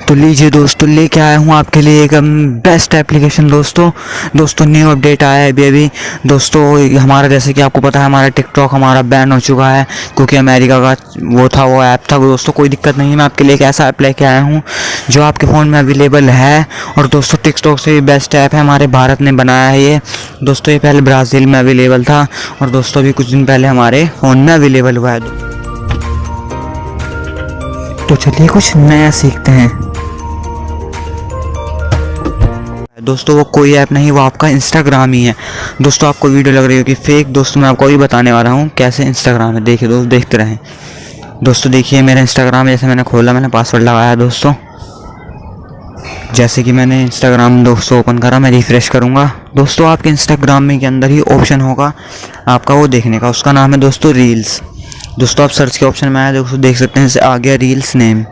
तो लीजिए दोस्तों, लेके आया हूँ आपके लिए एक बेस्ट एप्लीकेशन। दोस्तों न्यू अपडेट आया है अभी दोस्तों। हमारा जैसे कि आपको पता है, हमारा टिकटॉक हमारा बैन हो चुका है क्योंकि अमेरिका का वो ऐप था। दोस्तों कोई दिक्कत नहीं है, मैं आपके लिए एक ऐसा ऐप लेके आया हूँ जो आपके फ़ोन में अवेलेबल है। और दोस्तों टिकटॉक से भी बेस्ट ऐप है, हमारे भारत ने बनाया है ये। दोस्तों ये पहले ब्राज़ील में अवेलेबल था और दोस्तों अभी कुछ दिन पहले हमारे फ़ोन में अवेलेबल हुआ है। तो चलिए कुछ नया सीखते हैं। दोस्तों वो कोई ऐप नहीं, वो आपका इंस्टाग्राम ही है। दोस्तों आपको वीडियो लग रही होगी फेक, दोस्तों मैं आपको अभी बताने वाला हूँ कैसे इंस्टाग्राम है। देखिए दोस्तों, देखते रहें। दोस्तों देखिए मेरा इंस्टाग्राम जैसे मैंने खोला, मैंने पासवर्ड लगाया दोस्तों। जैसे कि मैंने इंस्टाग्राम दोस्तों ओपन करा, मैं रिफ़्रेश करूँगा। दोस्तों आपके इंस्टाग्राम में के अंदर ही ऑप्शन होगा आपका वो देखने का, उसका नाम है दोस्तों रील्स। दोस्तों आप सर्च के ऑप्शन में आया, दोस्तों देख सकते हैं, आ गया रील्स नेम।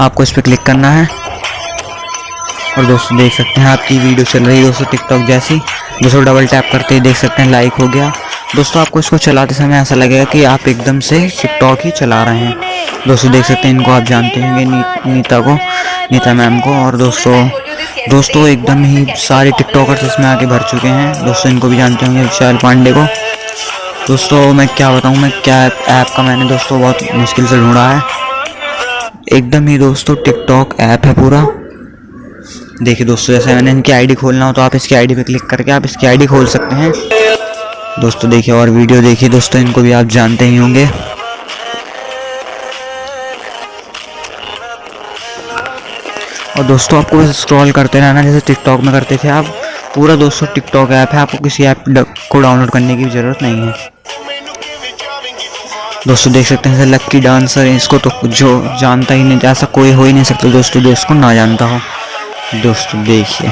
आपको इस पर क्लिक करना है और दोस्तों देख सकते हैं आपकी वीडियो चल रही है दोस्तों टिकटॉक जैसी। दोस्तों डबल टैप करते ही देख सकते हैं लाइक हो गया। दोस्तों आपको इसको चलाते समय ऐसा लगेगा कि आप एकदम से टिकटॉक ही चला रहे हैं। दोस्तों देख सकते हैं, इनको आप जानते होंगे, नीता मैम को। और दोस्तों एकदम ही सारे टिकटॉकर्स इसमें आके भर चुके हैं। दोस्तों इनको भी जानते होंगे, विशाल पांडे को। दोस्तों मैं क्या बताऊँ, मैं क्या ऐप का मैंने दोस्तों बहुत मुश्किल से ढूंढा है। एकदम ही दोस्तों टिकटॉक ऐप है पूरा। देखिए दोस्तों, जैसे मैंने इनकी आईडी खोलना हो तो आप इसकी आईडी पे क्लिक करके आप इसकी आईडी खोल सकते हैं। दोस्तों देखिए और वीडियो देखिए दोस्तों, इनको भी आप जानते ही होंगे। और दोस्तों आपको बस स्क्रॉल करते रहना जैसे टिकटॉक में करते थे आप। पूरा दोस्तों टिकटॉक ऐप है, आपको किसी ऐप को डाउनलोड करने की ज़रूरत नहीं है। दोस्तों देख सकते हैं जैसे लक्की डांसर, इसको तो जो जानता ही नहीं, ऐसा कोई हो ही नहीं सकता दोस्तों जो इसको ना जानता हो। दोस्तों देखिए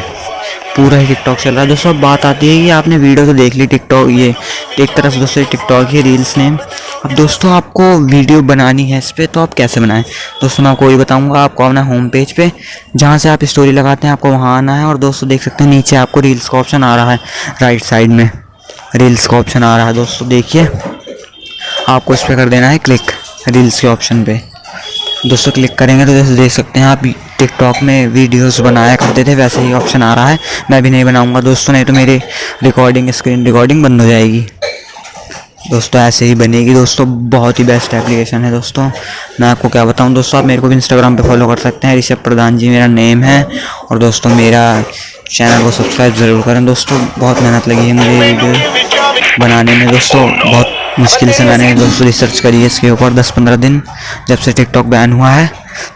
पूरा ही टिकटॉक चल रहा है। दोस्तों अब बात आती है कि आपने वीडियो तो देख ली टिकटॉक, ये एक तरह से दोस्तों टिकटॉक ही रील्स नेम। अब दोस्तों आपको वीडियो बनानी है इस पर, तो आप कैसे बनाएं। दोस्तों मैं आपको वही बताऊंगा। आपको आना होम पेज पे, जहाँ से आप स्टोरी लगाते हैं आपको वहाँ आना है। और दोस्तों देख सकते हैं नीचे आपको रील्स का ऑप्शन आ रहा है, राइट साइड में रील्स का ऑप्शन आ रहा है। दोस्तों देखिए आपको इस पर कर देना है क्लिक, रील्स के ऑप्शन पे। दोस्तों क्लिक करेंगे तो जैसे देख सकते हैं आप टिकटॉक में वीडियोस बनाया करते थे वैसे ही ऑप्शन आ रहा है। मैं भी नहीं बनाऊंगा दोस्तों, नहीं तो मेरी स्क्रीन रिकॉर्डिंग बंद हो जाएगी। दोस्तों ऐसे ही बनेगी। दोस्तों बहुत ही बेस्ट एप्लीकेशन है दोस्तों, मैं आपको क्या बताऊं। दोस्तों आप मेरे को भी इंस्टाग्राम पे फॉलो कर सकते हैं, ऋषभ प्रधान जी मेरा नेम है। और दोस्तों मेरा चैनल को सब्सक्राइब ज़रूर करें। दोस्तों बहुत मेहनत लगी है मुझे वीडियो बनाने में। दोस्तों बहुत मुश्किल से मैंने दोस्तों रिसर्च करी है इसके ऊपर 10-15 दिन, जब से टिकटॉक बैन हुआ है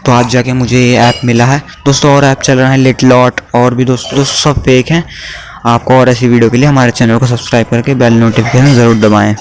तो आज जाके मुझे ये ऐप मिला है। दोस्तों और ऐप चल रहा है लिटलॉट और भी दोस्तों सब फेक हैं। आपको और ऐसी वीडियो के लिए हमारे चैनल को सब्सक्राइब करके बेल नोटिफिकेशन ज़रूर दबाएं।